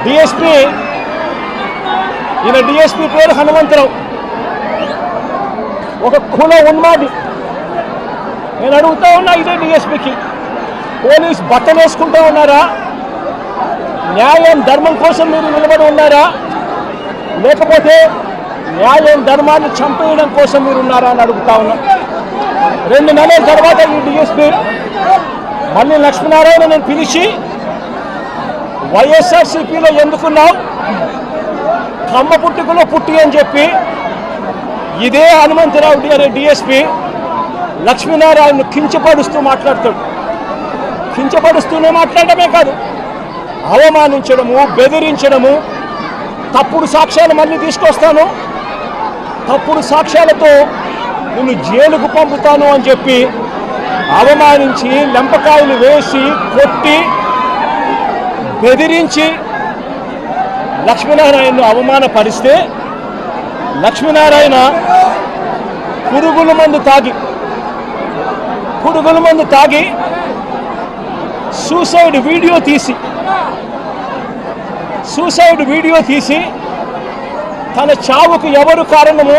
DSP ఈయన DSP పేరు హనుమంతరావు, ఒక కుల ఉన్మాది. నేను అడుగుతా ఉన్నా ఇదే డిఎస్పీకి, పోలీస్ బట్టలు వేసుకుంటూ ఉన్నారా? న్యాయం ధర్మం కోసం మీరు నిలబడి ఉన్నారా? లేకపోతే న్యాయం ధర్మాన్ని చంపేయడం కోసం మీరు ఉన్నారా అని అడుగుతా ఉన్నా. 2 నెలల తర్వాత ఈ డిఎస్పీ మళ్ళీ లక్ష్మీనారాయణ నేను పిలిచి, వైఎస్ఆర్సీపీలో ఎందుకున్నావు, కమ్మ పుట్టుకలో పుట్టి అని చెప్పి ఇదే హనుమంతరావు అనే డిఎస్పీ లక్ష్మీనారాయణను కించపరుస్తూ మాట్లాడతాడు. కించపరుస్తూనే మాట్లాడటమే కాదు, అవమానించడము, బెదిరించడము, తప్పుడు సాక్ష్యాలు మళ్ళీ తీసుకొస్తాను, తప్పుడు సాక్ష్యాలతో నిన్ను జైలుకు పంపుతాను అని చెప్పి అవమానించి, లెంపకాయలు వేసి, కొట్టి, బెదిరించి లక్ష్మీనారాయణను అవమానపరిస్తే లక్ష్మీనారాయణ పురుగుల మందు తాగి సూసైడ్ వీడియో తీసి తన చావుకు ఎవరు కారణము,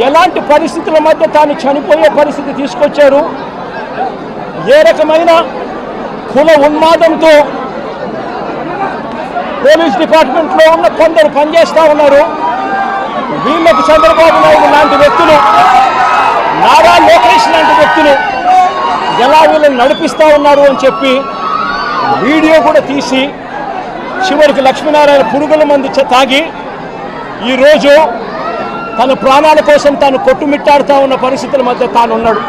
ఎలాంటి పరిస్థితుల మధ్య తాను చనిపోయే పరిస్థితి తీసుకొచ్చారు, ఏ రకమైన కుల ఉన్మాదంతో పోలీస్ డిపార్ట్మెంట్లో ఉన్న కొందరు పనిచేస్తూ ఉన్నారు, వీళ్ళకు చంద్రబాబు నాయుడు లాంటి వ్యక్తులు, నారా లోకేష్ లాంటి వ్యక్తులు ఎలా వీళ్ళని నడిపిస్తూ ఉన్నారు అని చెప్పి వీడియో కూడా తీసి చివరికి లక్ష్మీనారాయణ పురుగుల మందు తాగి ఈరోజు తన ప్రాణాల కోసం తాను కొట్టుమిట్టాడుతూ ఉన్న పరిస్థితుల మధ్య తాను ఉన్నాడు.